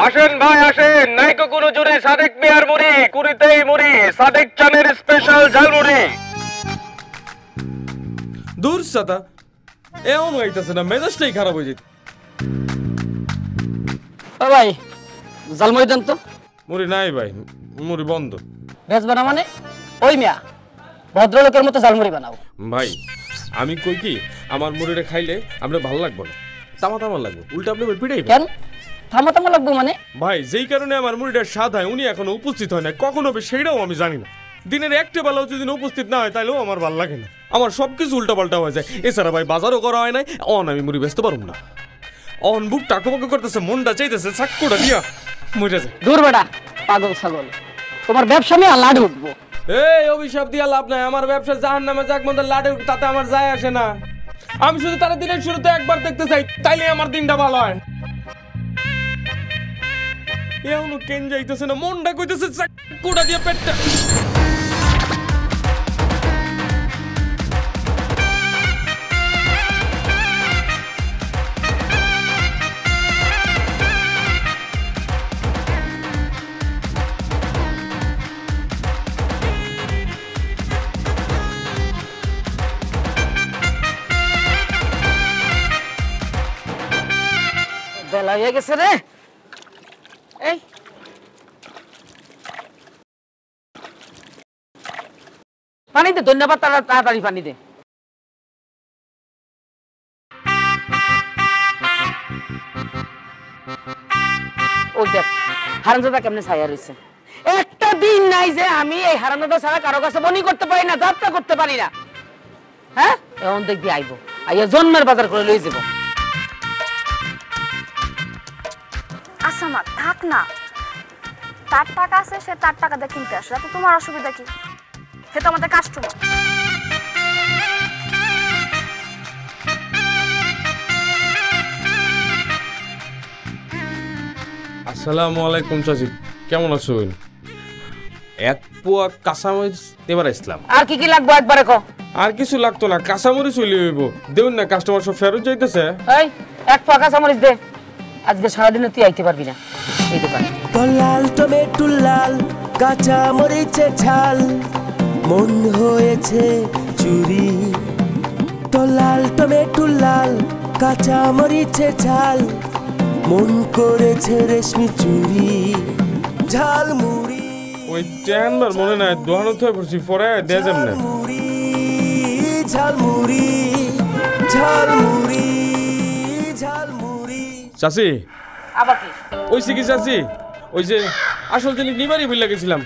আসেন ভাই আসেন, নাইকো কোনো জোরে সাদেক মিয়ার মুড়ি, কুড়িতেই মুড়ি, সাদেক চানের স্পেশাল ঝালমুড়ি। দূর সাতা এমন হইতেছে না, মেজাজটাই খারাপ হয়ে যেত। ভাই ঝালমুড়ি দেন তো। মুড়ি নাই ভাই, মুড়ি বন্ধ। বেচবা না মানে? ওই মিয়া ভদ্রলোকের মতো ঝালমুড়ি বানাও। ভাই আমি কই কি, আমার মুড়িটা খাইলে আপনার ভালো লাগবে না, তামা তামা লাগবে, উল্টা আপনি পিটাই। কেন থামা থামা লাগবে মানে? ভাই যেই কারণে আমার মুড়িটার স্বাদ হয়, উনি এখনো উপস্থিত হয় না, কখন হবে সেইটাও আমি জানি না। দিনের একটা বেলাও যদি উপস্থিত না হয় তাহলেও আমার ভালো লাগে না, আমার সবকিছু উল্টা পাল্টা হয়ে যায়। এছাড়া ভাই বাজারও করা হয় নাই, অন আমি মুড়ি বেচতে পারব না। অন বুক টাকুবাকু করতেছে, মনটা চাইতেছে চাক্কুটা দিয়া মরে যায়। দূর বেটা পাগল ছাগল, তোমার ব্যবসা নিয়ে লাড উঠবো। এই অভিশাপ দিয়া লাভ নাই, আমার ব্যবসা জাহান্নামে যাক মধ্যে লাডে তাতে আমার যায় আসে না। আমি শুধু তারা দিনের শুরুতে একবার দেখতে চাই, তাইলে আমার দিনটা ভালো হয়। এখনো কেন যাইতেছে না, মনটা কইতেছে চাক্কুটা দিয়ে পেটটা। বেলা হয়ে গেছে রে। এই পানি দে, ধন্যবাদ, তাড়াতাড়ি পানি দে। ওই দেখ হারামজাদা কেমনে ছায়া রয়েছে। একটা দিন নাই যে আমি এই হারামজাদা ছাড়া কারো কাছে বনি করতে পারি না, যাত্রা করতে পারি না। হ্যাঁ এখন দেখবি আইবো, আইয়া জন্মের বাজার করে লই যাবো। আচ্ছা মা থাক না, তার টাকা আছে, সে তার টাকা দিয়ে কিনতে আসে, তো তোমার অসুবিধা কি? সে তো আমাদের কাস্টমার। আসসালামু আলাইকুম চাচি, কেমন আছেন? এক পোয়া কাঁচামরিচ এবার ইসলাম। আর কি কি লাগবে একবারে কো। আর কিছু লাগতো না, কাঁচামরিচ চলে হইব। দেউন না, কাস্টমার সব ফেরত যাইতেছে। এই এক পোয়া কাঁচামরিচ দে, আজকে সারাদিনে তুই আইতে পারবি না এই দোকানে। লাল টমেটো লাল কাঁচা মরিচে ঝাল মন হয়েছে চুরি। তো লাল টমেটো লাল কাঁচা মরিচে ঝাল মন করেছে রেশমি চুরি। ঝাল মুড়ি ওই ট্যানবার মনে নাই, দোকানে তো পড়ছি, পরে দেয়া যাবে না। ঝাল মুড়ি ঝাল মুড়ি ঝাল মুড়ি। চাচি আবার কি? ওই কি চাচি, ওই যে আসল জিনিস নিবারই ভুলে গেছিলাম,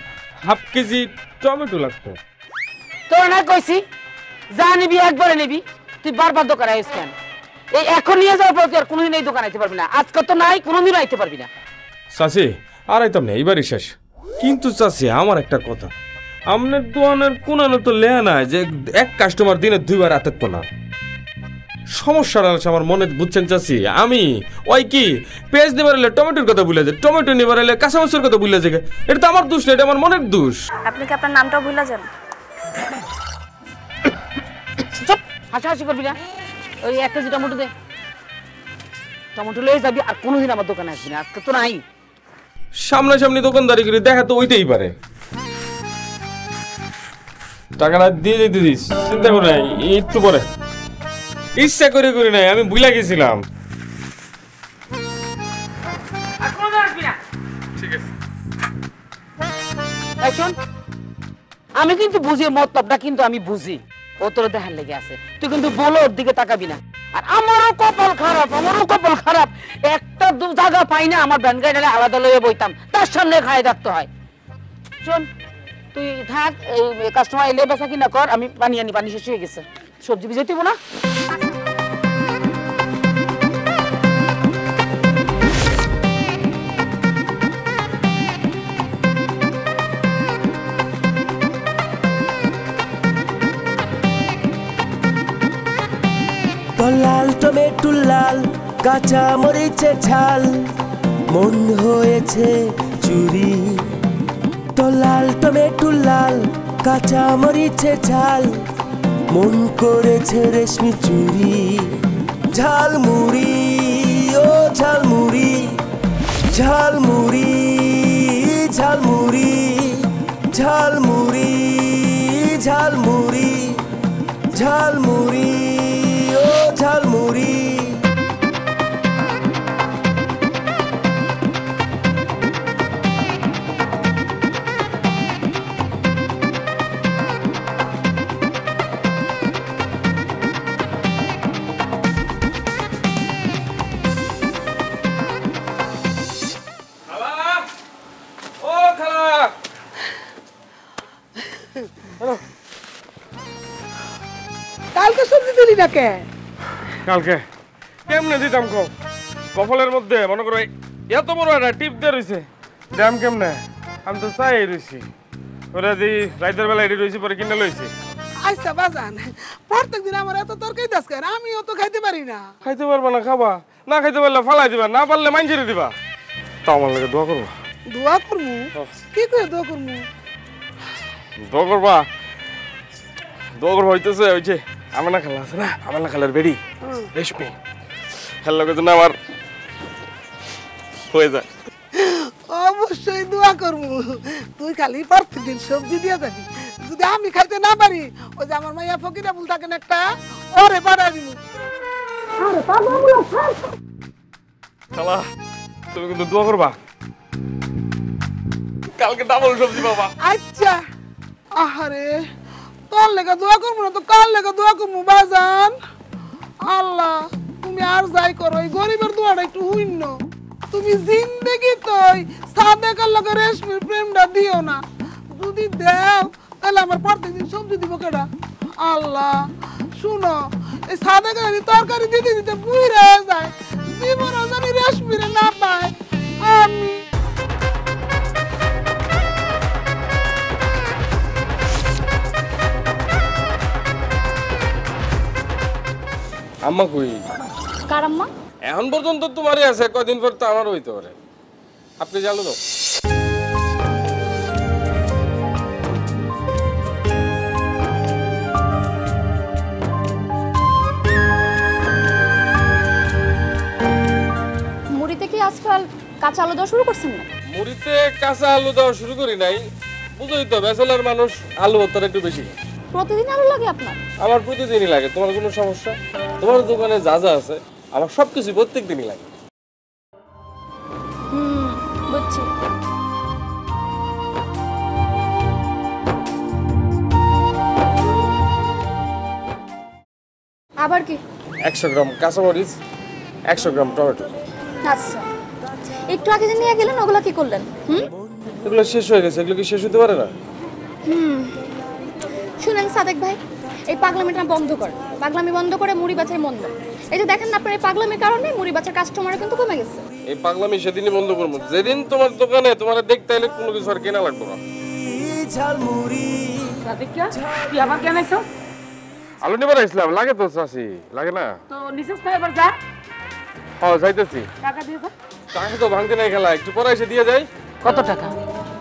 হাফ কেজি টমেটো লাগতো। তোর না কইছি যা নিবি একবারে নিবি, তুই বারবার দোকানে আইস কেন? এই এখন নিয়ে যাওয়ার পর তুই আর কোনোদিন এই দোকানে আইতে পারবি না, আজকে তো নাই, কোনোদিনও আইতে পারবি না। চাচি আর আইতাম না, এইবারই শেষ। কিন্তু চাচি আমার একটা কথা, আপনার দোকানের কোনানো তো লেয়া নাই যে এক কাস্টমার দিনে 2 বার আতেত না। সমস্যাটা আছে আমার মনে, বুঝছেন চাচি? আমি ওই কি পেঁয়াজ নেবার এলে টমেটোর কথা ভুলে যায়, টমেটো নেবার এলে কাঁচামরিচের কথা ভুলে যায়। এটা তো আমার দোষ না, এটা আমার মনের দোষ। আপনি কি আপনার নামটাও ভুলে যান? চুপ, হাসাহাসি করবি না। ওই 1 কেজি টমেটো দে, টমেটো লয়ে যাবি, আর কোনোদিন আমার দোকানে আসবি না, আজকে তো নাই। সামনাসামনি দোকানদারি করে দেখা তো ওইটাই পারে। টাকাটা দিয়ে দিতে দিস, চিন্তা করে নাই, একটু পরে। ইচ্ছা করে করি নাই, আমি ভুলে গেছিলাম। আর কোনোদিন আসবি না। ঠিক আছে। এই শোন, আমি কিন্তু বুঝি মতলবটা, কিন্তু আমি বুঝি ও তোর দেখার লেগে আছে, তুই কিন্তু বলো ওর দিকে তাকাবি না। আর আমারও কপাল খারাপ, আমারও কপাল খারাপ, একটা জায়গা পাই না আমার ভ্যান গাড়ি আলাদা লয়ে বইতাম, তার সামনে খায় থাকতে হয়। শোন তুই থাক, এই কাস্টমার এলে বেচা কিনা কর, আমি পানি আনি, পানি শেষ হয়ে গেছে, সবজি ভিজাই দিব না। লাল টমেটো লাল কাঁচা মরিচে ঝাল মন হয়েছে চুরি। তো লাল টমেটো লাল কাঁচা মরিচে ঝাল মন করেছে রেশমি চুরি। ঝাল মুড়ি ও ঝাল মুড়ি ঝালমুড়ি ঝালমুড়ি ঝালমুড়ি ঝালমুড়ি ঝালমুড়ি ও ঝালমুড়ি কালকে সবজি দিলি না কে? কালকে কেমনে দিতাম কফলের মধ্যে মনে করো এত বড় একটা টিপ দিয়ে রয়েছে দাম কেমনে আমি তো চাই রয়েছি ওরা দি রাইতের বেলা এটি রয়েছি পরে কিনে লইছি। আচ্ছা বাজান প্রত্যেকদিন আমার এত তরকারি দাস কেন আমিও তো খাইতে পারি না। খাইতে পারবা না খাবা না খাইতে পারলে ফালাই দিবা না পারলে মাইন দিবা তা আমার লাগে দোয়া করবা। দোয়া করবো? কি করে দোয়া করবো? দোয়া করবা হইতেছে ওই যে আমার না খালা আছে না আমার না খালার বেড়ি রেশমি খেলার লোকের জন্য আমার হয়ে যায়। অবশ্যই দোয়া করবো। তুই খালি প্রত্যেকদিন সবজি দিয়ে যাবি। যদি আমি খাইতে না পারি ওই যে আমার মাইয়া ফকিরা বল থাকেন একটা ওরে পাড়া দিব। খালা তুমি কিন্তু দোয়া করবা কালকে ডাবল সবজি পাবা। আচ্ছা আহারে তোর লেগে দোয়া করবো না তো কার লেগে দোয়া করবো বাজান? আল্লাহ তুমি আর যাই করো এই গরিবের দোয়াটা একটু হইন্য। তুমি জিন্দেগি তোই সাদেকার লগে রেশমির প্রেমটা দিও না। যদি দেও তাহলে আমার প্রত্যেকদিন সবজি দিব কেডা? আল্লাহ শুনো এই সাদেকার তরকারি দিতে দিতে বুইরা যায় জীবনও জানি রেশমিরে না পায়। আমি আম্মা কই? কার আম্মা? এখন পর্যন্ত তোমারই আছে কয়দিন পর তো আমারও হইতে পারে আপনি জানো তো। মুড়িতে কি আজকাল কাঁচা আলু দেওয়া শুরু করছেন না? মুড়িতে কাঁচা আলু দেওয়া শুরু করি নাই বুঝোই তো ব্যাচেলার মানুষ আলু ভর্তার একটু বেশি। প্রতিদিন আলু লাগে আপনার? আমার প্রতিদিনই লাগে। তোমার কোনো সমস্যা? তোমার দোকানে যা যা আছে আমার সবকিছু প্রত্যেক দিনই লাগে। বুঝছি। আবার কি? 100 গ্রাম কাঁচামরিচ 100 গ্রাম টমেটো। আচ্ছা একটু আগে যে নিয়ে গেলেন ওগুলা কি করলেন? এগুলো শেষ হয়ে গেছে। এগুলো কি শেষ হতে পারে না? শুনেন সাদেক ভাই এই পাগলামিটা বন্ধ কর। পাগলামি বন্ধ করে মুড়ি বেচাই মন্দ। এই যে দেখেন না আপনার এই পাগলামির কারণে মুড়ি বেচার কাস্টমার কিন্তু কমে গেছে। এই পাগলামি সেদিনই বন্ধ করবো যেদিন তোমার দোকানে তোমার দেখতে এলে কোনো কিছু আর কেনা লাগবে না। ঝালমুড়ি সাদিক তুই আবার কেন আইছো? আলু নেবার আসলাম লাগে তো চাষি লাগে না তো নিচেস না এবার যা। হ্যাঁ যাইতেছি। টাকা দিয়ে যা। টাকা তো ভাঙতে নাই খেলা একটু পরে এসে দিয়ে যাই। কত টাকা?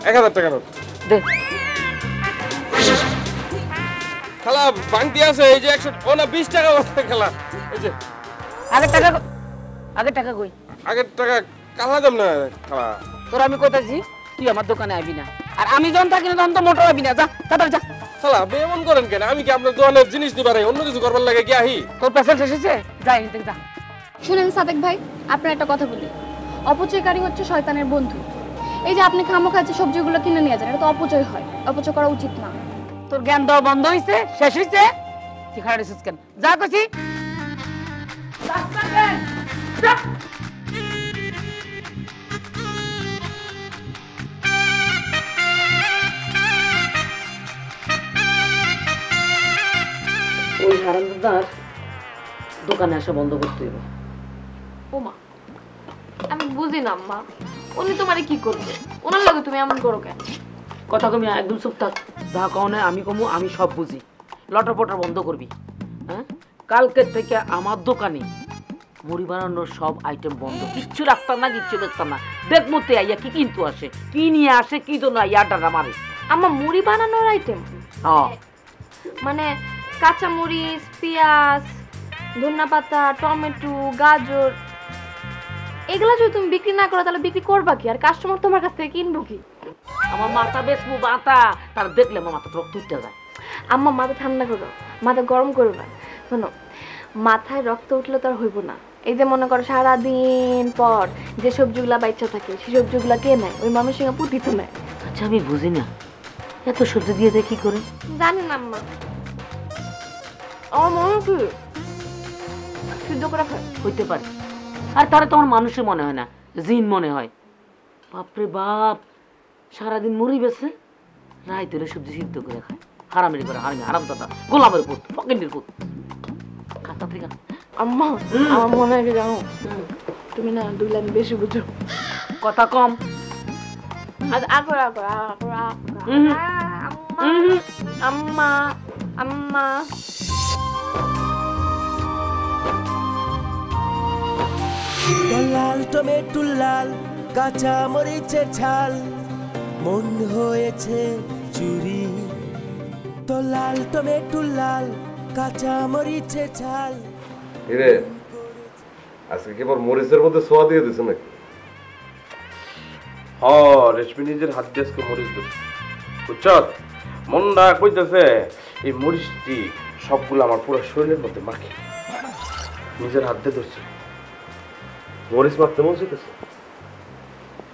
1000 টাকা নোট দে। খেলা ভাঙতি আছে এই যে 100 ও না 20 টাকা আছে খেলা এই যে আগে টাকা কই? আগের টাকা কালা দাম না খেলা। তোর আমি কইতাছি তুই আমার দোকানে আইবি না। আর আমি যখন থাকি না তখন তো মোটর আইবি না। যা তাড়াতাড়ি যা। খেলা আপনি এমন করেন কেন? আমি কি আপনার দোকানের জিনিস দিবার অন্য কিছু করবার লাগে কি আহি? তোর পেশেন্ট এসেছে যাই নিতে যা। শুনেন সাদেক ভাই আপনার একটা কথা বলি। অপচয়কারী হচ্ছে শয়তানের বন্ধু। এই যে আপনি খামোখা যে সবজিগুলো কিনে নিয়ে যান এটা তো অপচয় হয়। অপচয় করা উচিত না। তোর জ্ঞান দেওয়া বন্ধ হইছে? শেষ হইছে? তুই খাড়া রেছিস কেন? যা কইছি। ওই হারামজাদার দোকানে আসা বন্ধ করতে হইব। ওমা আমি বুঝি না আম্মা উনি তোমারে কি করবে? ওনার লগে তুমি এমন করো কেন? কথা কমি একদম চুপ থাক। যা কও না আমি কমু আমি সব বুঝি। লটর পটর বন্ধ করবি। হ্যাঁ কালকের থেকে আমার দোকানে মুড়ি বানানোর সব আইটেম বন্ধ। কিচ্ছু রাখতাম না কিচ্ছু দেখতাম না। দেখ মতে আইয়া কি কিন্তু আসে কি নিয়ে আসে কি জন্য আইয়া আড্ডা মারে। আম্মা মুড়ি বানানোর আইটেম হ্যাঁ মানে কাঁচা মরিচ পেঁয়াজ ধনিয়া পাতা টমেটো গাজর এগুলা যদি তুমি বিক্রি না করো তাহলে বিক্রি করবা কি, আর কাস্টমার তোমার কাছ থেকে কিনবো কি? আমার মাথা বেচবো মাথা, তার দেখলে আমার মাথা রক্ত উঠতে যায়। আম্মা মাথা ঠান্ডা করো, মাথা গরম করো না। শোনো, মাথায় রক্ত উঠলে তো আর হইব না। এই যে মনে করো সারাদিন পর যে সবজিগুলা বাচ্চা থাকে সেই সবজিগুলা কে নেয়? ওই মানুষের পুঁতি তো নেয়। আচ্ছা আমি বুঝি না এত সবজি দিয়ে দেয় কি করে? জানি না আম্মা, আমার মনে কি সিদ্ধ করে খায়। হইতে পারে, আর তারা তোমার মানুষের মনে হয় না, জিন মনে হয়। বাপরে বাপ, সারাদিন মুড়ি বেছে রাইতের সবজি সিদ্ধ করে খায়। হারামের করে হারাম দাদা, গোলামের পুত, ফকিন্ডির পুত। খাতা থেকে আম্মা আমার মনে হয় কি জানো, তুমি না 2 লাইন বেশি বুঝো। কথা কম। আম্মা আম্মা লাল টমেটো লাল, কাঁচা মরিচের ঝাল, মন হয়েছে চুরি। তো লাল টমেটো লাল, কাঁচা মরিচের ঝাল। রে আজকে কি আবার মরিচের মধ্যে সোয়া দিয়ে দিছে নাকি? রেশমি নিজের হাত দিয়ে আজকে মরিচ দেব, বুঝছ? মনটা কইতেছে এই মরিচটি সবগুলো আমার পুরো শরীরের মধ্যে মাখে। নিজের হাত দিয়ে ধরছে, মরিচ মাখতে মন চাইতেছে।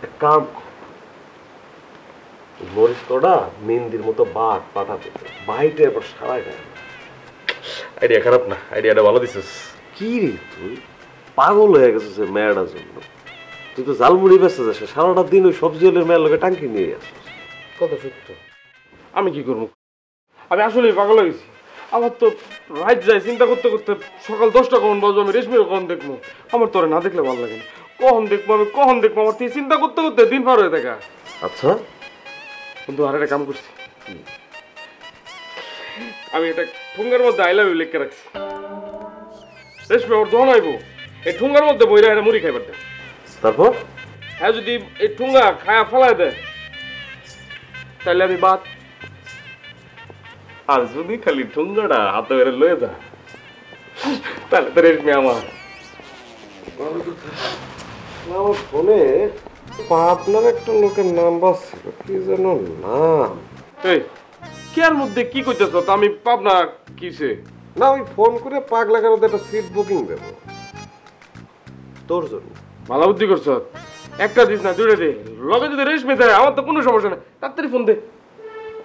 এক কাম, মরিচ কটা মেহেন্দির মতো বাট পাতা পেতে বাইটে এরপর সারা গায়ে। আইডিয়া খারাপ না, আইডিয়াটা ভালো দিছিস। কি রে তুই পাগল হয়ে গেছিস মেয়েটার জন্য? তুই তো জালমুড়ি বেঁচে যাস, সারাটা দিন ওই সবজি হলের মেয়ের লোকে টাঙ্কি নিয়ে আসিস। কথা সত্য। আমি কি করবো? আমি আসলে পাগল হয়ে গেছি। আমার তো রাত যায় চিন্তা করতে করতে সকাল 10টা কখন বাজবো, আমি রেশমির কখন দেখবো। আমার তোরে না দেখলে ভালো লাগে না। কখন দেখবো আমি, কখন দেখবো, আমার থেকে চিন্তা করতে করতে দিন পার হয়ে থাকে। আচ্ছা কিন্তু আর একটা কাম করছি, আমি এটা ঠুঙ্গার মধ্যে আই লাভ ইউ লিখে রাখছি। রেশমি ওর দহন আইবো, এই ঠুঙ্গার মধ্যে বইরা এটা মুড়ি খাইবার দেয়। তারপর হ্যাঁ যদি এই ঠুঙ্গা খায়া ফেলায় দেয় তাহলে আমি বাদ। আর যদি খালি ঠুঙ্গাটা হাতে বেড়ে লয়ে যায় তাহলে তো রেশমি আমার। আমার ফোনে আপনার একটা লোকের নাম বাজছিল, কি যেন নাম। এই কেয়ার মধ্যে কি কইতেছ? আমি পাবনা কিসে না, ওই ফোন করে পাগলা কেন একটা সিট বুকিং দেবো তোর জন্য। ভালো বুদ্ধি করছ, একটা দিস না দুইটা দে। লগে যদি রেশমি দেয় আমার তো কোনো সমস্যা নেই, তাড়াতাড়ি ফোন দে,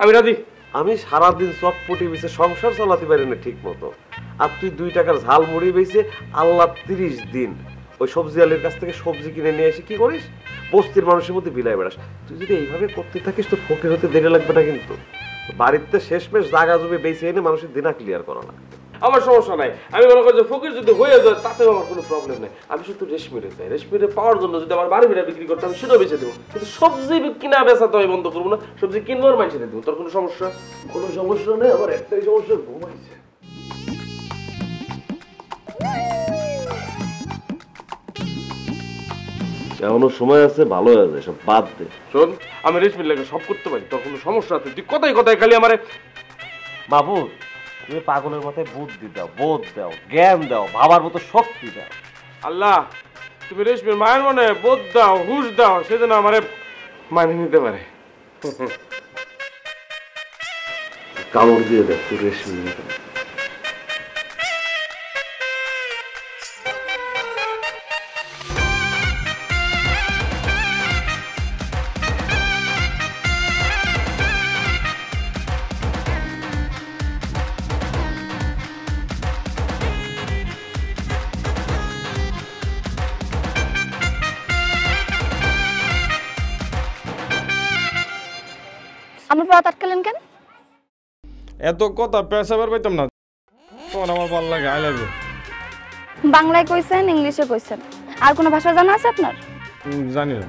আমি রাজি। আমি সারাদিন চটপটি বেঁচে সংসার চালাতে পারি না ঠিক মতো, আর তুই 2 টাকার ঝাল মুড়ি বেঁচে আল্লাহ 30 দিন ওই সবজি আলির কাছ থেকে সবজি কিনে নিয়ে এসে কি করিস? বস্তির মানুষের মধ্যে বিলাই বেড়াস। তুই যদি এইভাবে করতে থাকিস তো ফকির হতে দেরি লাগবে না, কিন্তু বাড়িতে শেষমেশ জায়গা জমি বেঁচে এনে মানুষের দিনা ক্লিয়ার করা লাগবে। আমার সমস্যা নাই, আমি মনে করি যে ফকির যদি হয়ে যায় তাতেও আমার কোনো প্রবলেম নেই। আমি শুধু রেশমিরে চাই, রেশমিরে পাওয়ার জন্য যদি আমার বাড়ি ভিড়া বিক্রি করতে আমি সেটাও বেঁচে দেবো, কিন্তু সবজি কিনা বেচা তো আমি বন্ধ করবো না। সবজি কিনবো আর মানুষের দেবো। তোর কোনো সমস্যা? কোনো সমস্যা নেই, আমার একটাই সমস্যা, ঘুমাইছে। এখনো সময় আছে, ভালো হয়ে যায়, সব বাদ দে। শোন, আমি রেশমির লাগে সব করতে পারি, তোর কোনো সমস্যা আছে? তুই কথাই কথাই খালি আমারে বাবু তুমি পাগলের মাথায় বুদ্ধি দাও, বোধ দাও, জ্ঞান দাও, ভাবার মতো শক্তি দাও। আল্লাহ তুমি রেশমির মায়ের মনে বোধ দাও, হুশ দাও, সেজন্য আমারে মানে নিতে পারে। কামড় দিয়ে দেখ তুই রেশমি। আমার পথ আটকালেন কেন? এত কথা পেশাবার পাইতাম না, তখন আমার ভালো লাগে। I love you. বাংলায় কইছেন, ইংলিশে কইছেন, আর কোনো ভাষা জানা আছে আপনার? জানি না।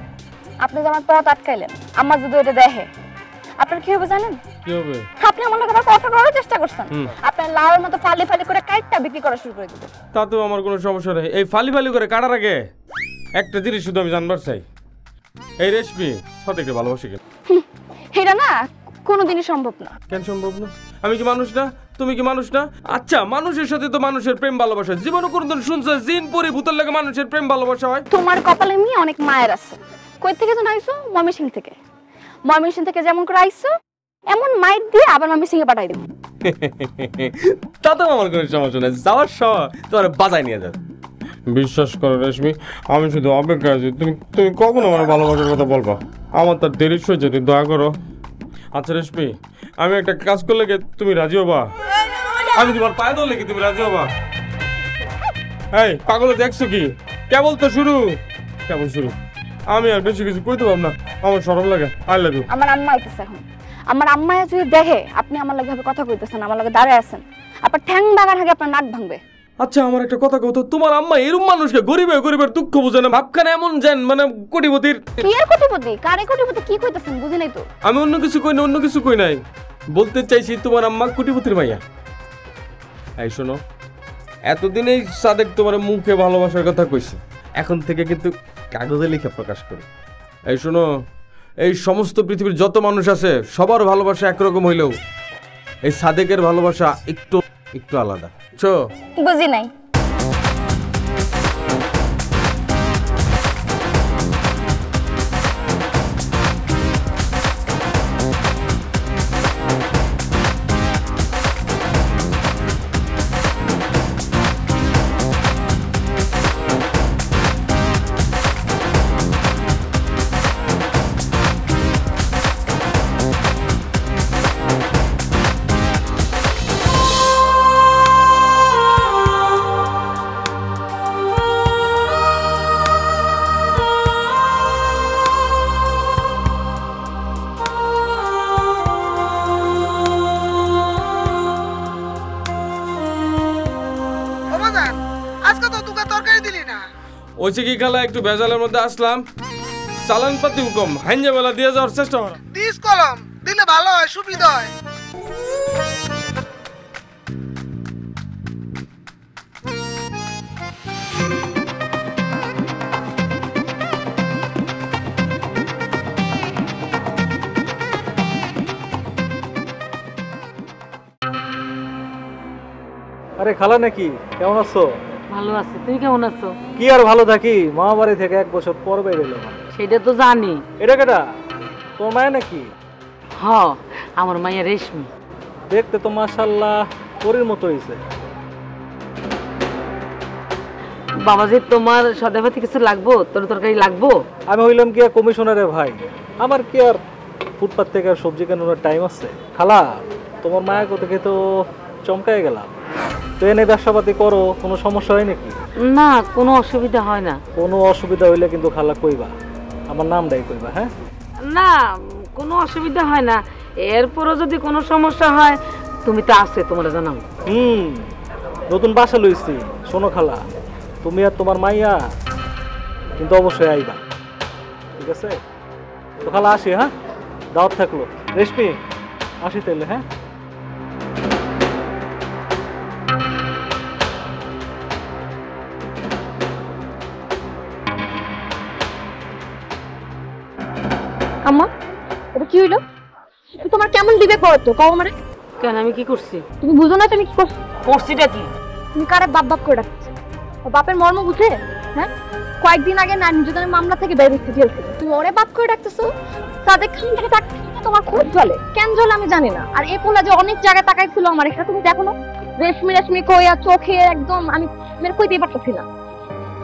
আপনি যে আমার পথ আটকাইলেন, আমার যদি ওটা দেখে আপনার কি হবে জানেন? কি হবে? আপনি আমার লোকের কথা করার চেষ্টা করছেন, আপনার লাউর মতো ফালি ফালি করে কাইটটা বিক্রি করা শুরু করে দিবেন। তাতেও আমার কোনো সমস্যা নেই। এই ফালি ফালি করে কাটার আগে একটা জিনিস শুধু আমি জানবার চাই, এই রেশমি সাদেকে ভালোবাসি কেন? এটা না কোনোদিনই সম্ভব না। কেন সম্ভব না? আমি কি মানুষ না? তুমি কি মানুষ না? আচ্ছা, মানুষের সাথে তো মানুষের প্রেম ভালোবাসা জীবনে কোনদিন শুনছো জিন পরি ভূতের লাগে মানুষের প্রেম ভালোবাসা হয়? তোমার কপালে এমনি অনেক মায়ের আছে। কই থেকে যেন আইছো? ময়মনসিং থেকে। ময়মনসিং থেকে যেমন করে আইছো এমন মাইর দিয়ে আবার ময়মনসিংয়ে পাঠাই দেব। তাতে আমার কোনো সমস্যা নেই, যাওয়ার সময় তোমার বাজায় নিয়ে যাবে। বিশ্বাস করো রেশমি, আমি শুধু অপেক্ষা আছি তুমি তুমি কখন আমার ভালোবাসার কথা বলবা। আমার তার দেরি হয়েছে, তুমি দয়া করো। আচ্ছা রেশমি, আমি একটা কাজ করলে কি তুমি রাজি হবা? আমি তোমার পায়ে ধরলে কি তুমি রাজি হবা? এই পাগল দেখছো কি? কেবল তো শুরু, কেবল শুরু। আমি আর বেশি কিছু কইতে পারব না, আমার শরম লাগে। I love you. আমার আম্মা আইতেছে এখন। আমার আম্মা যদি দেখে আপনি আমার লগে ভাবে কথা কইতেছেন, আমার লগে দাঁড়ায় আছেন, আপনার ঠ্যাং ভাঙার আগে আপনার নাক ভাঙবে। আচ্ছা, আমার একটা কথা কও তো, তোমার আম্মা এরকম মানুষকে গরিবের দুঃখ বুঝে না, ভাবখানে এমন যেন মানে কোটিপতির। কি আর কোটিপতি? কারে কোটিপতি কি কইতেছেন বুঝি নাই তো। আমি অন্য কিছু কই না, অন্য কিছু কই নাই। বলতে চাইছি তোমার আম্মা কোটিপতির মাইয়া। এই শোনো, এতদিন এই সাদেক তোমার মুখে ভালোবাসার কথা কইছে, এখন থেকে কিন্তু কাগজে লিখে প্রকাশ করো। এই শোনো, এই সমস্ত পৃথিবীর যত মানুষ আছে সবার ভালোবাসা একরকম হইলেও এই সাদেকের ভালোবাসা একটু একটু আলাদা। বুঝি নাই। ওইছে কি খেলা, একটু ভেজালের মধ্যে আসলাম, চালান পাতি হুকম হাইঞ্জা বেলা দিয়ে যাওয়ার চেষ্টা করা। দিস কলম দিলে ভালো হয়, সুবিধা হয়। আরে খালা নাকি, কেমন আছো? ভালো আছি, তুমি কেমন আছো? কি আর ভালো থাকি, মামা বাড়ি থেকে 1 বছর পর বাইরে এলাম। সেটা তো জানি। এটা কেটা? তোমার মায়া নাকি? হ্যাঁ, আমার মাইয়া রেশমি। দেখতে তো মাশাআল্লাহ পরীর মতো হইছে। বাবাজি, তোমার সদাপাতি কিছু লাগবো? তোর তরকারি লাগবো? আমি হইলাম কি কমিশনারের ভাই, আমার কি আর ফুটপাত থেকে আর সবজি কেনার টাইম আছে? খালা, তোমার মায়া কোথাকে তো চমকায় গেলাম। তো এনে ব্যবসাপাতি করো, কোনো সমস্যা হয় নাকি? না, কোনো অসুবিধা হয় না। কোনো অসুবিধা হইলে কিন্তু খালা কইবা, আমার নামটাই কইবা। হ্যাঁ না, কোনো অসুবিধা হয় না। এরপরও যদি কোনো সমস্যা হয় তুমি তো আছে, তোমরা জানাও। নতুন বাসা লইছি, শোনো খালা, তুমি আর তোমার মাইয়া কিন্তু অবশ্যই আইবা, ঠিক আছে? তো খালা আসি, হ্যাঁ, দাওয়াত থাকলো। রেশমি আসি তাইলে। হ্যাঁ, আম্মা এটা কি হইলো? তোমার কেমন দিবে করতো কও আমারে? কেন, আমি কি করছি? তুমি বুঝো না তুমি কি করছিটা কি? তুমি কারে বাপ বাপ করে ডাকছো? বাপের মর্ম বুঝে? হ্যাঁ, কয়েকদিন আগে না নির্যাতনের মামলা থেকে বের হইতে জেল থেকে, তুমি ওরে বাপ করে ডাকতেছো? তাদের খান থেকে তোমার খুব জ্বলে। কেন জ্বলে আমি জানি না। আর এই পোলা যে অনেক জায়গায় তাকাইছিল আমার, এটা তুমি দেখো না? রেশমি রেশমি কইয়া চোখে একদম আমি মেরে কইতেই পারতেছি না।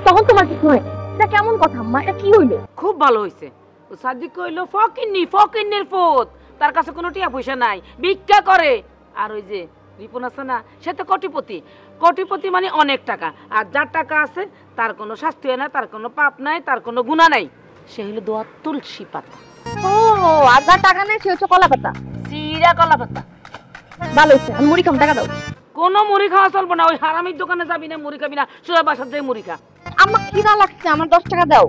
তখন তোমার কি হয়? এটা কেমন কথা আম্মা? এটা কি হইলো? খুব ভালো হইছে। ও সাদিক কইলো ফকিন্নির পুত, তার কাছে কোনো টিয়া পয়সা নাই, ভিক্ষা করে। আর ওই যে রিপন আছে না, সে তো কোটিপতি। কোটিপতি মানে অনেক টাকা, আর যার টাকা আছে তার কোনো শাস্তি হয় না, তার কোনো পাপ নাই, তার কোনো গুনাহ নাই। সে হলো দোয়া তুলসী পাতা। ও, আর যার টাকা নেই সে হচ্ছে কলা পাতা, সিরা কলা পাতা। ভালো হইছে। আমি মুড়ি খাম, টাকা দাও। কোনো মুড়ি খাওয়া চলবে না, ওই হারামির দোকানে যাবি না, মুড়ি খাবি না, সোজা বাসার যাই মুড়ি খা। আমার খিদা লাগছে, আমার 10 টাকা দাও।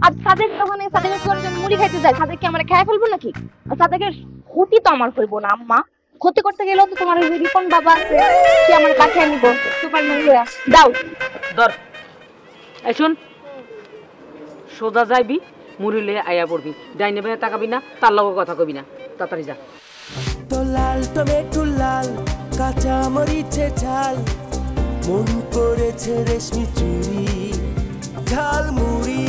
আর সাদেক দোকানে সাদেকের দোকানে আমি মুড়ি খাইতে যাই, সাদেক কি আমার খেয়ে ফেলবো নাকি? আর সাদেকের ক্ষতি তো আমার হইব না আম্মা। ক্ষতি করতে গেলেও তো তোমার ওই রিপন বাবা আছে, কি আমার কাছে আনিব সুপারম্যান হইয়া। দাও ধর। এই শুন, সোজা যাইবি, মুড়ি লয়ে আয়া পড়বি, ডাইনে বাইরে তাকাবি না, তার লগে কথা কবি না, তাড়াতাড়ি যা। লাল টমেটো লাল কাঁচা মরিচের ঝাল মন করেছে রেশমি চুরি ঝালমুড়ি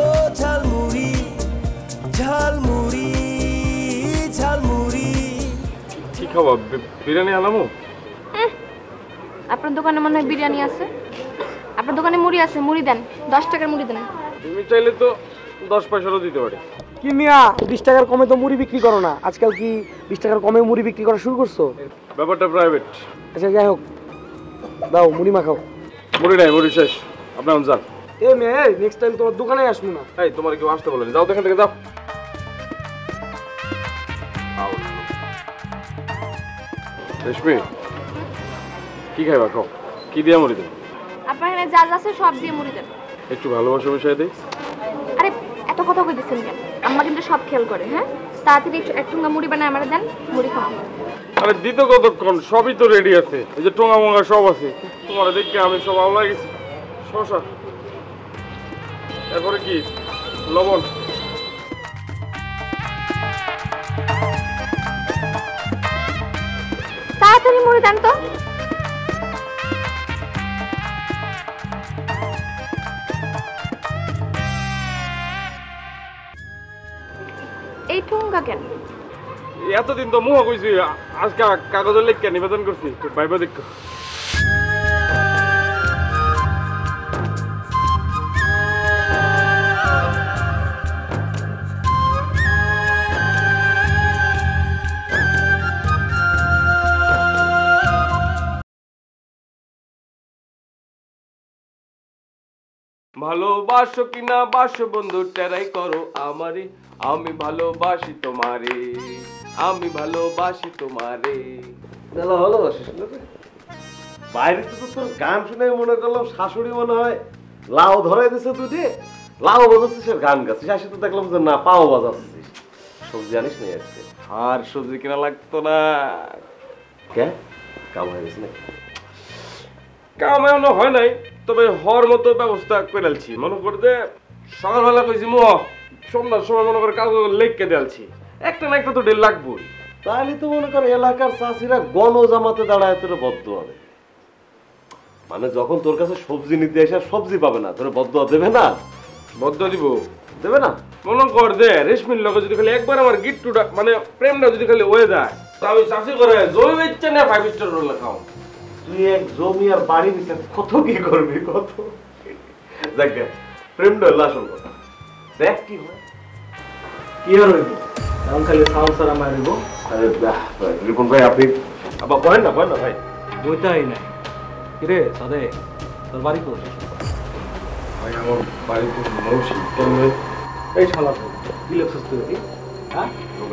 ও ঝালমুড়ি ঝালমুড়ি ঝালমুড়ি। কি খাবার বিরিয়ানি আনামো? আপনার দোকানে মনে হয় বিরিয়ানি আছে, আপনার দোকানে মুড়ি আছে, মুড়ি দেন, 10 টাকার মুড়ি দেন। তুমি চাইলে তো 10 পয়সারও দিতে পারি। কি মিয়া 20 টাকার কমে তো মুড়ি বিক্রি করো না, আজকাল কি 20 টাকার কমে মুড়ি বিক্রি করা শুরু করছো? ব্যাপারটা প্রাইভেট। আচ্ছা যাই হোক, দাও মুড়ি মাখাও। মুড়ি নাই, মুড়ি শেষ। আপনার যান। এ মেয়ে নেক্সট টাইম তোমার দোকানে আসবো না। এই তোমার কেউ আসতে বলেনি, যাও এখান থেকে যাও। রেশমি কি খাইবা খাও, কি দিয়া মুড়ি দেন? আপনার এখানে যা যা আছে সব দিয়ে মুড়ি দেন। একটু ভালোবাসা মিশাই দিই। আরে এত কথা কইতেছেন কেন? আম্মা কিন্তু সব খেয়াল করে। হ্যাঁ, তাড়াতাড়ি এক ঠুঙ্গা মুড়ি বানায় আমারে দেন, মুড়ি খাবো। আরে দিত কতক্ষণ, সবই তো রেডি আছে, এই যে টোঙা মোঙা সব আছে। তোমার দেখে আমি সব আওলা গেছি। শসা, এরপরে কি লবণ, তাড়াতাড়ি মুড়ি দেন তো। এই ঠুঙ্গা কেন? এতদিন তো মুহ কইছি, আজকে কাগজের লেখা নিবেদন করছি, ভাইবা দেখ। ভালোবাসো কিনা বাসো বন্ধু টেরাই করো আমারে, আমি ভালোবাসি তোমারে, আমি ভালোবাসি তোমারে। বাইরে তো তোর গান শুনে মনে করলাম শাশুড়ি মনে হয় লাউ ধরাই দিছে দুটি, লাউ বাজাচ্ছিস আর গান গাচ্ছিস। আসে তো দেখলাম যে না পাও বাজাচ্ছিস। সবজি আনিস নাই আজকে? আর সবজি কিনা লাগতো না। কে কাম হয়ে গেছে নাকি? কাম এমন হয় নাই, তবে হওয়ার মতো ব্যবস্থা করে আলছি। মনে করে যে সকালবেলা কইছি মুহ, সন্ধ্যার সময় মনে করে কাগজ লেখকে দিয়েছি, একটা না একটা তো ডেল লাগবই। তাহলে তো মনে কর এলাকার চাষিরা গণ জামাতে দাঁড়ায় তোর বদ্ধ হবে। মানে যখন তোর কাছে সবজি নিতে এসে সবজি পাবে না, তোর বদ্ধ দেবে না? বদ্ধ দিব দেবে না? মনে কর দে রেশমির লোক যদি খালি একবার আমার গিট্টুটা মানে প্রেমটা যদি খালি হয়ে যায়, তা আমি চাষি করে জমি ইচ্ছা না 5 স্টার রোল খাও। তুই এক জমি আর বাড়ি নিতে কত কি করবি, কত দেখ প্রেমটা হলো আসল কথা। দেখ কি হয়, কি আর হইব, এখন খালি সাউন্ড সারা মারিব। আরে রিপন ভাই আপনি আবার বলেন না ভাই। বইটাই নাই। কিরে সাদে, তোর বাড়ি কোথায়? ভাই আমার বাড়ি তো নৌশি কেমনে? এই শালা তো ইলেকট্রিক থেকে, হ্যাঁ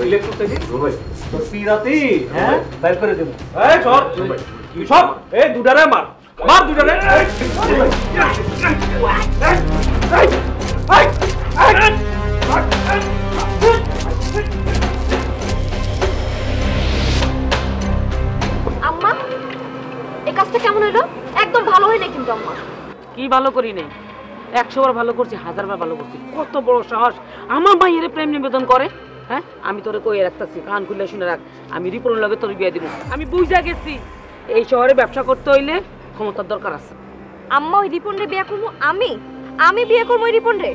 ইলেকট্রিক থেকে ভাই তোর পিরাতি, হ্যাঁ বাইর করে দেব। এই চল তুই সব, এই দুটারে মার মার দুটারে। আম্মা এই কাজটা কেমন হইলো? একদম ভালো হয় না কিন্তু আম্মা। কি ভালো করি নাই? 100 বার ভালো করছি, 1000 বার ভালো করছি। কত বড় সাহস আমার মাইয়ের প্রেম নিবেদন করে। হ্যাঁ, আমি তোরে কইয়ে রাখতাছি, কান খুলে শুনে রাখ, আমি রিপনের লগে তোর বিয়ে দিব। আমি বুঝা গেছি এই শহরে ব্যবসা করতে হইলে ক্ষমতার দরকার আছে। আম্মা ওই রিপনরে বিয়ে করবো আমি? আমি বিয়ে করবো ওই রিপনরে?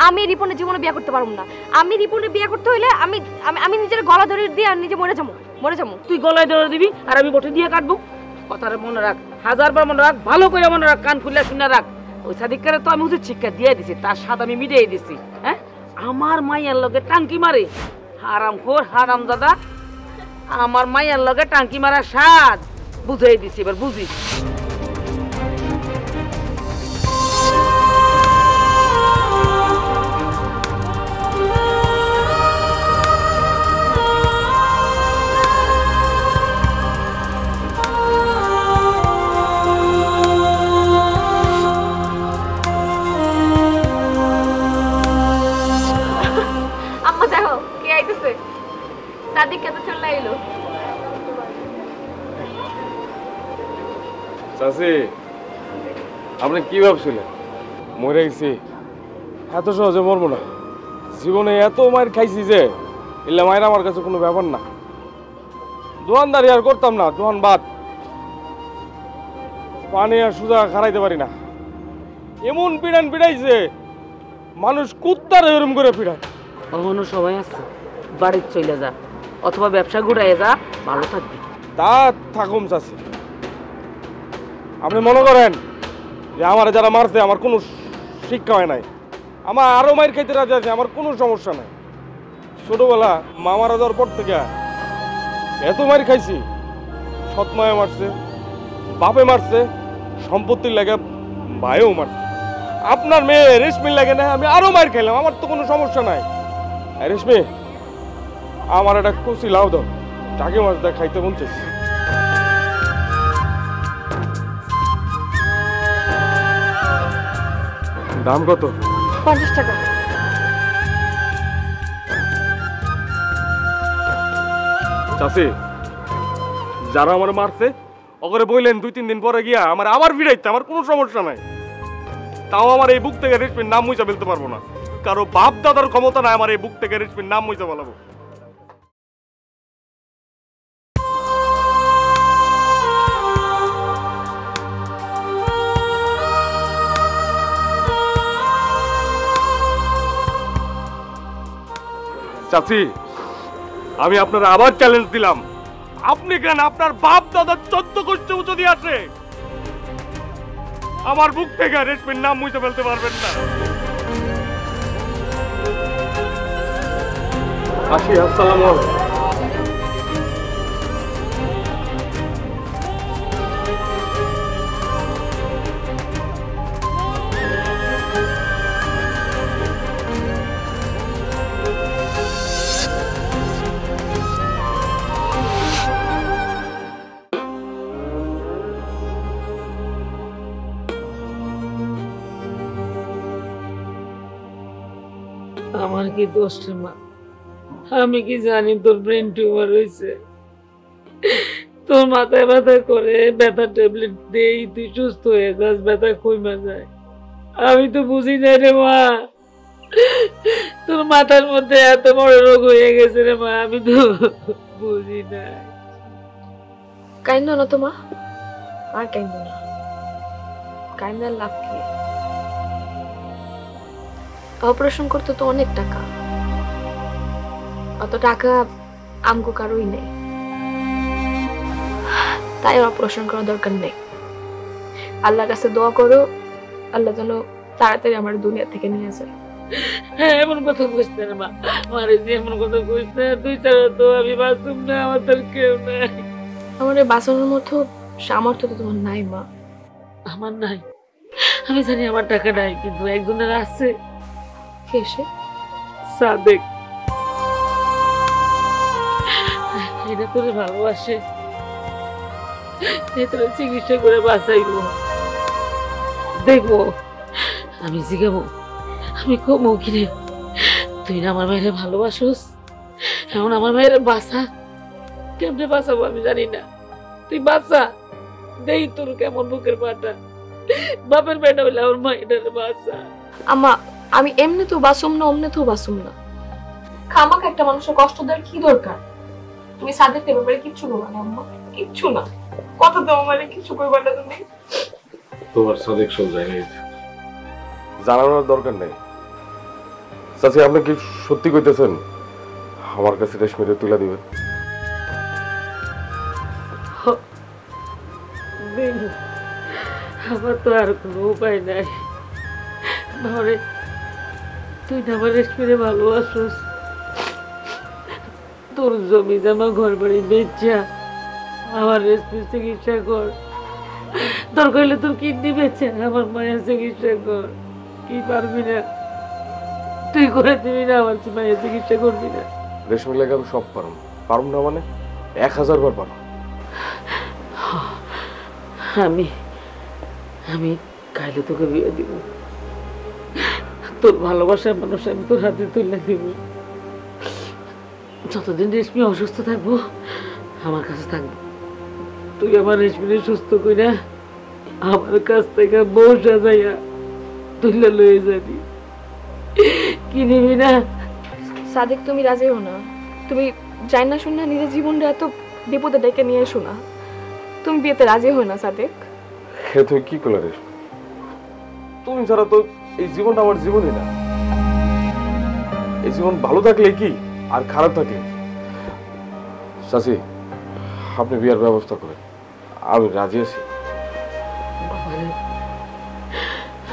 আমি রিপনের জীবনে বিয়ে করতে পারবো না। আমি রিপনে বিয়ে করতে হইলে আমি আমি নিজের গলা ধরে দিয়ে আর নিজে মরে যাবো। তুই গলায় ধরে দিবি আর আমি বটে দিয়ে কাটবো। কথাটা মনে রাখ, 1000 বার মনে রাখ, ভালো করে মনে রাখ, কান খুলে শুনে রাখ। ওই সাদিককারে তো আমি উচিত শিক্ষা দিয়ে দিছি, তার স্বাদ আমি মিটিয়ে দিছি। হ্যাঁ, আমার মাইয়ার লগে টাঙ্কি মারে, হারামখোর হারামজাদা, আমার মাইয়ার লগে টাঙ্কি মারা স্বাদ বুঝাই দিছি, এবার বুঝিস। চাচি আপনি কি ভাবছিলেন মরে গেছি? এত সহজে মরবো না, জীবনে এত মায়ের খাইছি যে এলে মায়ের আমার কাছে কোনো ব্যাপার না। দোকানদারি আর করতাম না, দোকান বাদ। পানি আর সুজা খারাইতে পারি না, এমন পিড়ান পিড়াইছে মানুষ কুত্তার এরম করে পিড়ায়। কখনো সময় আছে বাড়ির চলে যা, অথবা ব্যবসা ঘুরাই যা, ভালো থাকবি। তা থাকুম চাচি, আপনি মনে করেন যে আমার যারা মারছে আমার কোনো শিক্ষা হয় নাই, আমার আরো মাইর খাইতে রাজি আছে, আমার কোনো সমস্যা নাই। ছোটবেলা মা মারা যাওয়ার পর থেকে এত মাইর খাইছি, সৎ মায়ে মারছে, বাপে মারছে, সম্পত্তির লাগে ভাইও মারছে। আপনার মেয়ে রেশমির লাগে না, আমি আরো মাইর খাইলাম, আমার তো কোনো সমস্যা নাই। রেশমি, আমার একটা কুচি লাউ দাও, টাকি মাছ দা খাইতে মন চাইছে। দাম কত? 50 টাকা। চাচি, যারা আমার মারছে ওকে বললেন 2-3 দিন পরে গিয়া আমার আবার ভিড়াইতে, আমার কোনো সমস্যা নাই। তাও আমার এই বুক থেকে রেশমির নাম মুইছা ফেলতে পারবো না, কারো বাপ দাদার ক্ষমতা নাই আমার এই বুক থেকে রেশমির নাম মুইছা বলাবো। চাচি, আমি আপনার আবার চ্যালেঞ্জ দিলাম, আপনি কেন আপনার বাপ দাদার 14 গোষ্ঠ উঁচু দিয়ে আসে আমার বুক থেকে রেশমির নাম মুছে ফেলতে পারবেন না। আসি, আসসালামু আলাইকুম। আমার কি দোষ রে মা? আমি কি জানি তোর ব্রেন টিউমার হয়েছে, তোর মাথায় ব্যথা করে ব্যথা ট্যাবলেট দেই, তুই সুস্থ হয়ে যাস, ব্যথা কইমা যায়। আমি তো বুঝি না রে মা, তোর মাথার মধ্যে এত বড় রোগ হয়ে গেছে রে মা, আমি তো বুঝি না। কাইন্দো না তো মা, আর কাইন্দো না, কাইন্দার লাভ কি? অপারেশন করতে তো অনেক টাকা, অত টাকা আমগো কারোই নেই, তাই অপারেশন করার দরকার নেই। আল্লাহর কাছে দোয়া করো, আল্লাহ যেন তাড়াতাড়ি আমার দুনিয়া থেকে নিয়ে যায়। হ্যাঁ, এমন কথা বুঝতে না মা, মারে যে এমন কথা বুঝতে, তুই ছাড়া তো আমি বাঁচুম না, আমার তোর কেউ নাই। আমার বাঁচানোর মতো সামর্থ্য তো তোমার নাই মা। আমার নাই, আমি জানি আমার টাকা নাই, কিন্তু একজনের আছে। কে সে? সাদেক। এটা তোরে ভালোবাসে, তোরে চিকিৎসা করে বাঁচাইবো। দেখবো আমি জিগাবো, আমি কমো কিরে, তুই না আমার মায়ের ভালোবাসোস, এখন আমার মায়ের বাঁচা। কেমনে বাঁচাবো আমি জানি না, তুই বাঁচা, দেই তোর কেমন বুকের পাটা, বাপের বেটা হইলে আমার মায়ের বাঁচা। আমা, আমি এমনি তো বাসুম না, অমনি তো বাসুম না। খামাক একটা মানুষের কষ্ট দেওয়ার কি দরকার? তুমি সাদেক তে ব্যাপারে কিচ্ছু করবা না আম্মা, কিচ্ছু না। কত তো আমারে কিছু করবা না তুমি। তোমার সাদেক সব জায়গায় জানানোর দরকার নেই। চাচি, আপনি কি সত্যি কইতেছেন আমার কাছে রেশমিরে তুলে দিবেন? আমার তো আর কোনো উপায় নাই। ধরে তুই না আমার রেশমিরে ভালোবাসোস, তোর জমি জমা ঘর বাড়ি বেচা আমার রেশমির চিকিৎসা কর, দরকার হলে তোর কিডনি বেচে আমার মায়ের চিকিৎসা কর। কি পারবি না? তুই করে দিবি না আমার মায়ের চিকিৎসা করবি না? রেশমির লাগে আমি সব পারুম না, মানে 1000 বার পারুম। আমি আমি কাইলে তোকে বিয়ে দিব, তোর ভালোবাসার মানুষ আমি তোর হাতে তুলে দিব। যতদিন রেশমি অসুস্থ থাকবো আমার কাছে থাকবো, তুই আমার রেশমিরে সুস্থ কইরা আমার কাছ থেকে বউ সাজাইয়া তুলে লয়ে যাবি। কি নিবি না? সাদেক, তুমি রাজি হও না? তুমি জান না শুন না নিজের জীবনটা এত বিপদে ডেকে নিয়ে এসো না। তুমি বিয়েতে রাজি হই না সাদেক। তুই কি করলে রেশমি? তুমি ছাড়া তো এই জীবনটা আমার জীবনই না। এই জীবন ভালো থাকলে কি আর খারাপ থাকলে। চাচি, আপনি বিয়ার ব্যবস্থা করেন, আমি রাজি আছি।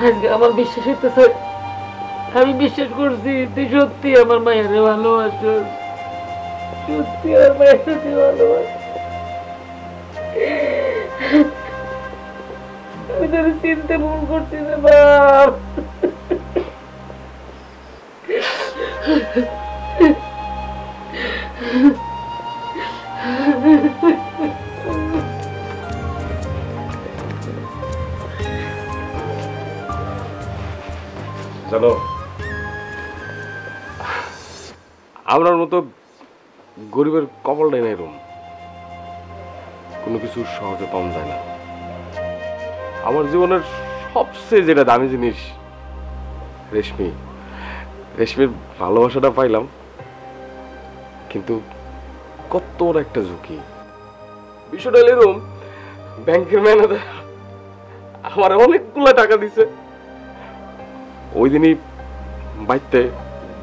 আজকে আমার বিশ্বাস হইতেছে, আমি বিশ্বাস করছি তুই সত্যি আমার মায়ের ভালোবাসো, সত্যি আমার মায়ের সাথে ভালোবাসো। আমি তোর চিনতে ভুল করছি না বাপ। জানো, আমার মতো গরিবের কপালটাই নাই রুম, কোনো কিছু সহজে পাওয়া যায় না। আমার জীবনের সবচেয়ে যেটা দামি জিনিস রেশমি, রেশমির ভালোবাসাটা পাইলাম, কিন্তু কত বড় একটা ঝুঁকি। বিষয়টা এরকম, ব্যাংকের ম্যানেজার আমার অনেকগুলো টাকা দিছে, ওই দিনই বাইতে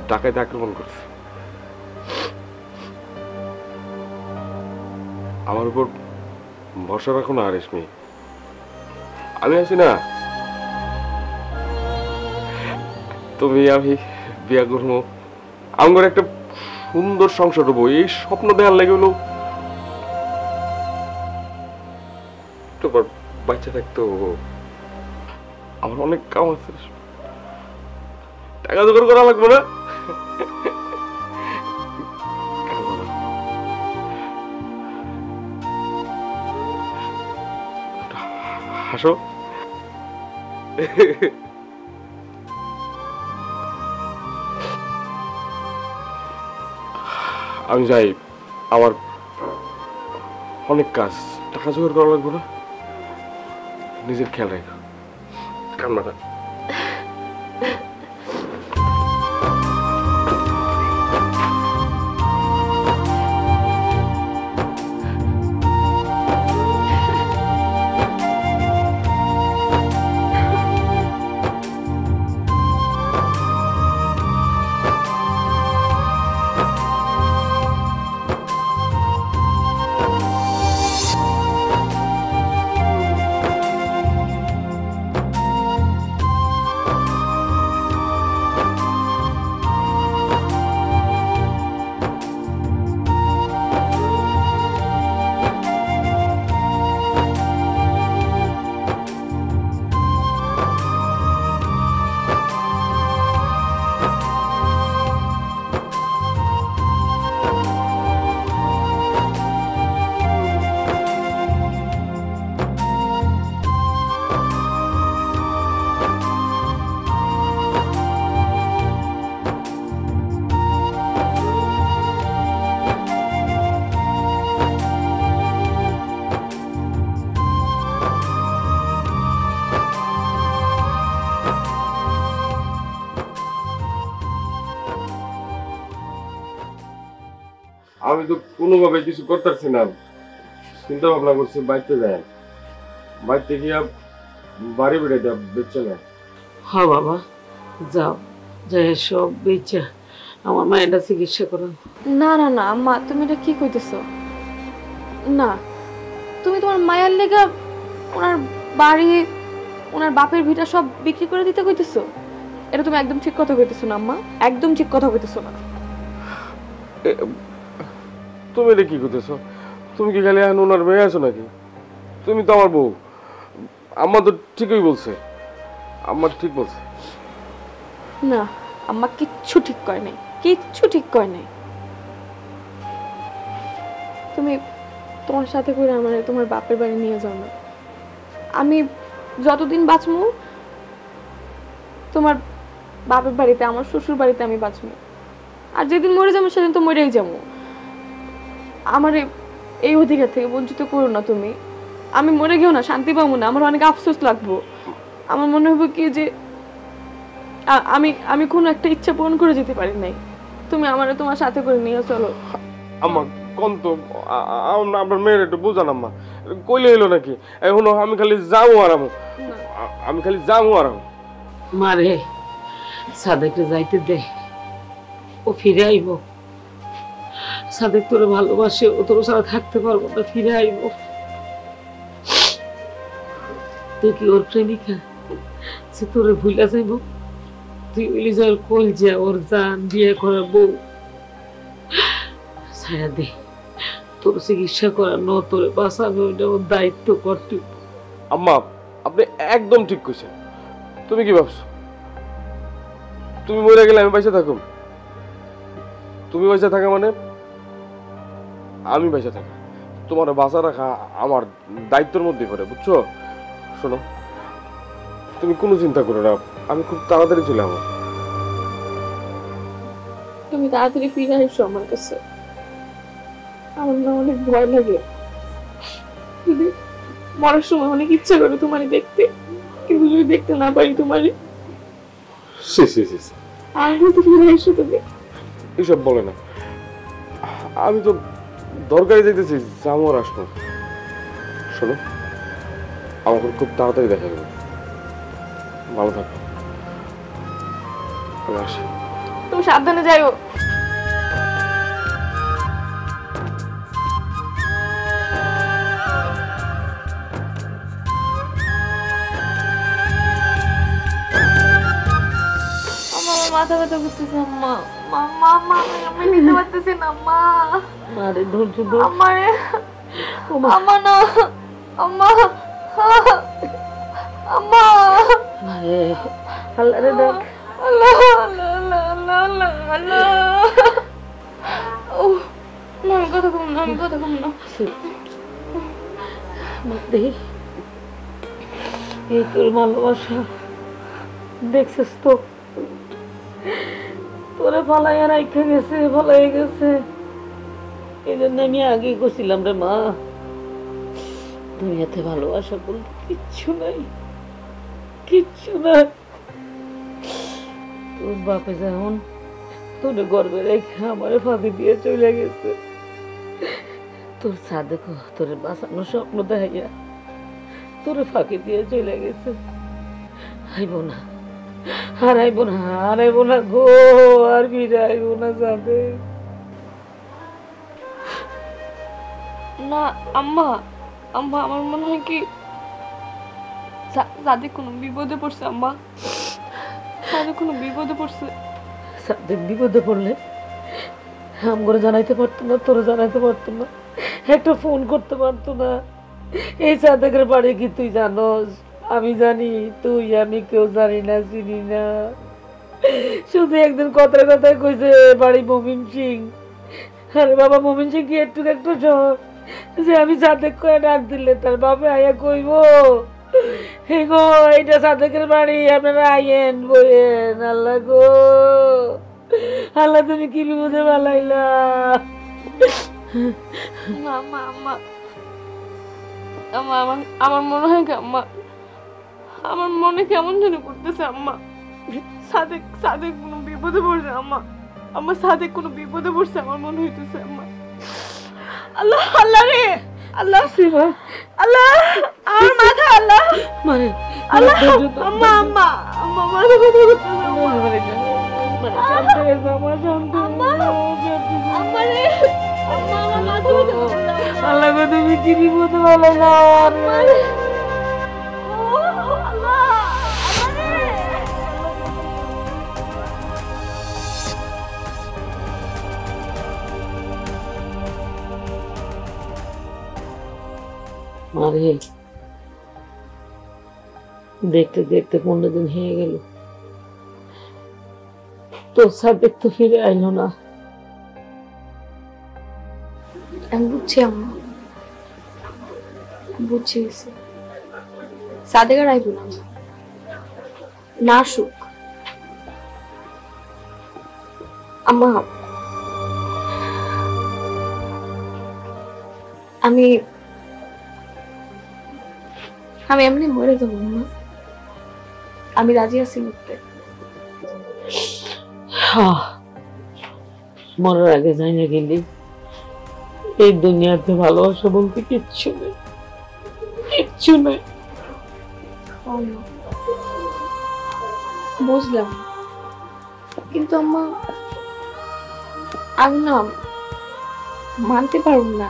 ডাকাইতে আক্রমণ করছে। আমার উপর ভরসা রাখো না রেশমি, আমি আছি না। তুমি আমি বিয়া করবো, আমার একটা সুন্দর সংসার হবো, এই স্বপ্ন দেওয়ার লেগে হলো তোমার বাচ্চা থাকতে হবো। আমার অনেক কাম আছে, টাকা জোগাড় করা লাগবে না। হাসো। আমি যাই, আমার অনেক কাজ, টাকা জোগাড় করা লাগবে না। নিজের খেয়াল রাখো, কান্নাটা। আমি তো কোনোভাবে কিছু করতেছি না, চিন্তা ভাবনা করছি বাইতে যায়, বাইতে গিয়া বাড়ি বেড়ে দেব, বেচে না। হ্যাঁ বাবা, যাও, যাই সব বেচা আমার মায়েরটা চিকিৎসা করো। না না না আম্মা, তুমি এটা কি কইতেছো? না, তুমি তোমার মায়ের লেগা ওনার বাড়ি, ওনার বাপের ভিটা সব বিক্রি করে দিতে কইতেছো? এটা তুমি একদম ঠিক কথা কইতেছো না আম্মা, একদম ঠিক কথা কইতেছো না। তুমি এটা কি করতেছো? তুমি কি খালি এখন ওনার মেয়ে আছো নাকি? তুমি তো আমার বউ। আম্মা তো ঠিকই বলছে, আম্মা ঠিক বলছে। না, আম্মা কিচ্ছু ঠিক কয় নাই, কিচ্ছু ঠিক কয় নাই। তুমি তোমার সাথে করে আমার তোমার বাপের বাড়ি নিয়ে যাও না। আমি যতদিন বাঁচবো তোমার বাপের বাড়িতে, আমার শ্বশুর বাড়িতে আমি বাঁচবো। আর যেদিন মরে যাবো সেদিন তো মরেই যাবো। আমার এই অধিকার থেকে বঞ্চিত করো না তুমি। আমি মরে গেও না শান্তি পাবো না, আমার অনেক আফসোস লাগবো। আমার মনে হবে কি যে আমি আমি কোনো একটা ইচ্ছা পূরণ করে যেতে পারি নাই। তুমি আমারে তোমার সাথে করে নিয়ে চলো। আম্মা কোন তো আপনার মেয়ের একটু বুঝান আম্মা, কইলে হইলো নাকি? এখন আমি খালি যাবো আরামো, আমি খালি যাবো আরাম। মারে সাদেককে যাইতে দে, ও ফিরে আইব। সাদেক তোরে ভালোবাসে, ও তোর সারা থাকতে পারবো না, ফিরে আইব। তুই কি ওর প্রেমিকা? সে তোরে ভুলে যাইব? তুই বলি যে ওর কলজা, ওর জান, বিয়ে করার বউ। ছায়া দে, তোর চিকিৎসা করানো, তোরে বাঁচানো, ওইটা ওর দায়িত্ব, কর্তব্য। আম্মা আপনি একদম ঠিক কইছেন। তুমি কি ভাবছো তুমি মরে গেলে আমি পয়সা থাকুম? তুমি পয়সা থাকা মানে আমি পয়সা থাকা। তোমার বাঁচা রাখা আমার দায়িত্বের মধ্যে পড়ে, বুঝছো? শোনো, তুমি কোনো চিন্তা করো না, আমি খুব তাড়াতাড়ি চলে যাবো। তুমি তাড়াতাড়ি ফিরে আসো আমার কাছে, আমার না অনেক ভয় লাগে। যদি মরার সময় অনেক ইচ্ছা করে তোমারই দেখতে, কিন্তু যদি দেখতে না পারি তোমারই, আমি তো ফিরে আসো। তুমি এসব বলে না, আমি তো দরকারি যাইতেছি, যাবো আর আসবো। শোনো, আমাকে খুব তাড়াতাড়ি দেখা যাবে। ভালো থাকো, আমি আসি। তুমি সাবধানে যাইও। মাথা ব্যথা করতেছে আম্মা, মাম্মা আম্মা আমি নিতে পারতেছি না আম্মা। আরে ধৈর্য ধর। আমারে আম্মা না, আম্মা আম্মা। আরে আল্লাহ রে ডাক, আল্লাহ আল্লাহ আল্লাহ আল্লাহ আল্লাহ আল্লাহ। ও না, আমি কথা কম না, আমি কথা কম না। দেখি এই তোর ভালোবাসা, দেখছিস তো তোরে ফালাইয়া রাইখা গেছে, ফালাই গেছে। এই জন্য আমি আগে করছিলাম রে মা, দুনিয়াতে ভালোবাসা বলতে কিচ্ছু নাই, কিচ্ছু নাই। তোর বাপে যেমন তোর গর্বে রেখে আমারে ফাঁকি দিয়ে চলে গেছে, তোর সাদেকও তোর বাঁচানো স্বপ্ন দেখাইয়া তোরে ফাঁকি দিয়ে চলে গেছে। আইব না, হারাইব না, হারাইব না গো, আর ফিরে আইব না সাদেক। না আম্মা, আম্মা আমার মনে হয় কি সাদেক কোনো বিপদে পড়ছে আম্মা, সাদেক কোনো বিপদে পড়ছে। সাদেক বিপদে পড়লে আমগরে জানাইতে পারতো না, তোরে জানাইতে পারতো না, একটা ফোন করতে পারতো না? এই সাদেকের বাড়ি কি তুই জানোস? আমি জানি, তুই আমি কেউ জানি না, চিনি না। শুধু একদিন কথায় কথায় কইছে বাড়ি মমিন সিং। আরে বাবা, মমিন সিং কি একটু একটা শহর যে আমি সাদেক কয়ে ডাক দিলে তার বাপে আইয়া কইব হে গো এইটা সাদেকের বাড়ি, আপনারা আইয়েন বইয়েন। আল্লাহ গো আল্লাহ, তুমি কি বিপদে বালাইলা। আম্মা আম্মা আম্মা আমার মনে হয় কি আম্মা, আমার মনে কেমন যেন করতেছে আম্মা, সাদেক সাদেক কোনো বিপদে পড়ছে আম্মা, আমার সাদেক কোনো বিপদে পড়ছে আমার মনে হইতেছে আম্মা। আল্লাহ আল্লাহ রে আল্লাহ, আল্লাহ আমার মাথা, আল্লাহ মানে আল্লাহ, আম্মা আম্মা আম্মা মাথা ব্যথা করতেছে আম্মা, আল্লাহ গো তুমি কি বিপদে বালাইলা। মারে দেখতে দেখতে 15 দিন হয়ে গেল, তোর সাদেক তো ফিরে আইলো না। আমি বুঝছি আম্মা, বুঝছি সাদেক আর আইব না আসুক। আম্মা আমি আমি এমনি মরে যাবো না, আমি রাজি আছি মরতে। মরার আগে যাই না গেলি এই দুনিয়াতে ভালোবাসা বলতে কিচ্ছু নেই, কিচ্ছু নেই। বুঝলাম, কিন্তু আম্মা আমি না মানতে পারব না।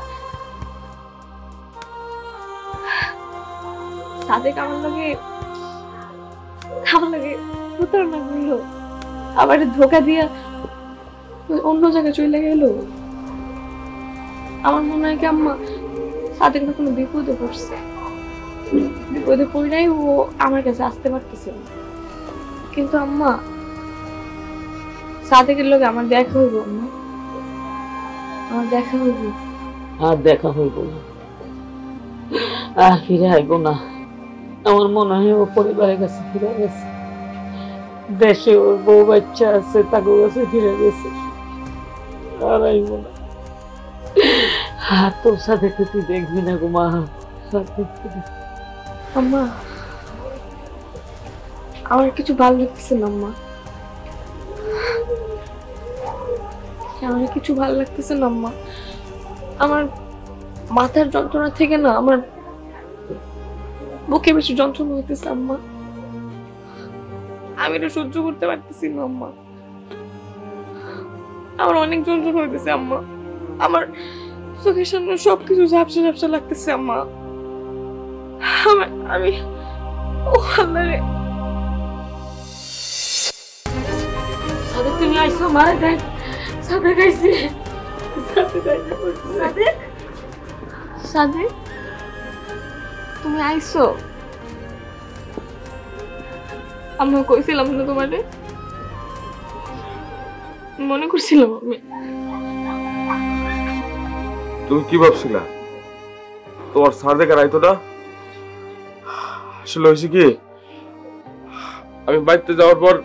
সাদেক আমার লাগে প্রতারণা করলো, আবার ধোকা দিয়া অন্য জায়গায় চলে গেল। আমার মনে হয় কি আম্মা সাদেক না কোনো বিপদে পড়ছে, বিপদে পড়াই ও আমার কাছে আসতে পারতেছে না। কিন্তু আম্মা সাদেকের লোক আমার দেখা হইব, আম্মা আমার দেখা হইব। আর দেখা হইব না, আর ফিরে আইব না। আমার মনে হয় ও পরিবারের কাছে ফিরে গেছে, দেশে ওর বউ বাচ্চা আছে তাকে কাছে ফিরে গেছে, আর আইব না। আর তোর সাথে তুই দেখবি না গো মা। আম্মা আমার কিছু ভালো লাগতেছে না আম্মা, আমার কিছু ভালো লাগতেছে না আম্মা। আমার মাথার যন্ত্রণা থেকে না আমার বুকে বেশি যন্ত্রণা হইতেছে আম্মা, আমি এটা সহ্য করতে পারতেছি না আম্মা। আমার অনেক যন্ত্রণা হইতেছে আম্মা, আমার চোখের সামনে সবকিছু ঝাপসা ঝাপসা লাগতেছে আম্মা। আমি ও আল্লাহ রে, সাদেক তুমি আইছো মারা যাই, সাদেক আইছে, সাদেক তুমি আইছো? আমি কইছিলাম না তোমারে, মনে করছিলাম আমি। তুমি কি ভাবছিলা তোমার সাদেক আর আইতো না? আসলে হয়েছে কি, আমি বাড়িতে যাওয়ার পর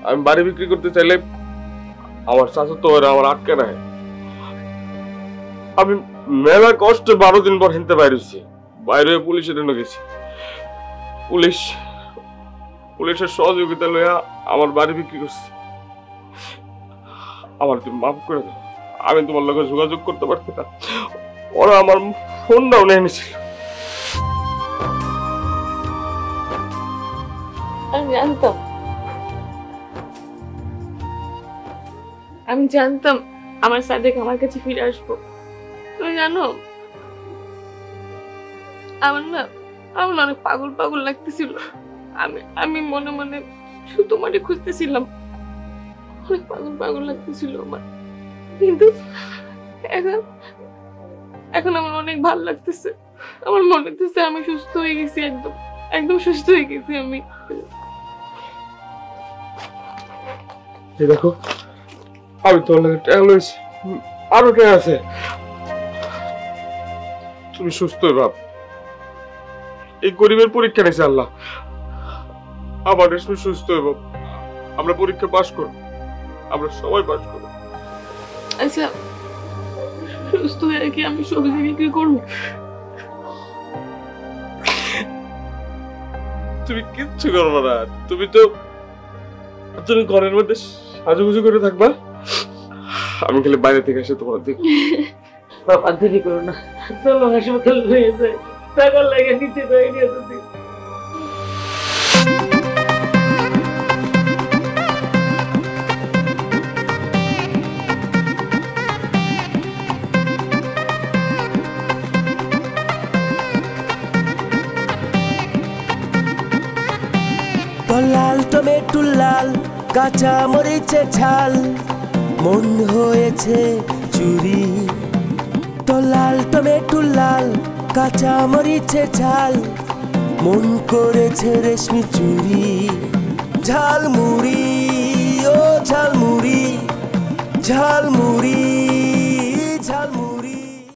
আমি বাড়ি বিক্রি করতে চাইলে আমার চাচা তো আমার আটকে রাখে। আমি মেলা কষ্ট 12 দিন পর হিনতে বাইরেছি, বাইরে পুলিশের জন্য গেছি। পুলিশের সহযোগিতা লইয়া আমার বাড়ি বিক্রি করছি। আমার তুমি মাফ করে দাও, আমি তোমার লগে যোগাযোগ করতে পারছি না। ওরা আমার ফোনটাও নিয়ে নিছিল। আমি জানতাম আমার সাদেক আমার কাছে ফিরে আসবো। তুমি জানো আমার না অনেক পাগল পাগল লাগতেছিল। আমি মনে মনে শুধু তোমারে খুঁজতেছিলাম, অনেক পাগল পাগল লাগতেছিল আমার। কিন্তু এখন আমার অনেক ভালো লাগতেছে, আমার মনে হচ্ছে আমি সুস্থ হয়ে গেছি, একদম সুস্থ হয়ে গেছি আমি। দেখো আমি তোর লাগে ট্যাগ লইছি, আরো কে আছে। তুমি সুস্থ হয়ে ভাব, এই গরিবের পরীক্ষা নিয়েছে আল্লাহ। আবার রেশমি সুস্থ হয়ে ভাব, আমরা পরীক্ষা পাস করব, আমরা সবাই পাস করব। আচ্ছা সুস্থ হয়ে কি আমি সবজি বিক্রি করবো? তুমি কিচ্ছু করবো না, তুমি ঘরের মধ্যে সাজুগুজু করে থাকবা, আমি খালি বাইরে থেকে এসে তোমার দিক। বাবা দেরি করো না, চলো হাসপাতাল হয়ে যায়, টাকা লাগে নিচে যাই নিয়ে আসছি। লাল টমেটো লাল, কাঁচা মরিচে ঝাল, মন হয়েছে চুরি। তো লাল টমেটো লাল, কাঁচা মরিচে ঝাল, মন করেছে রেশমি চুরি। ঝালমুড়ি ও ঝালমুড়ি, ঝালমুড়ি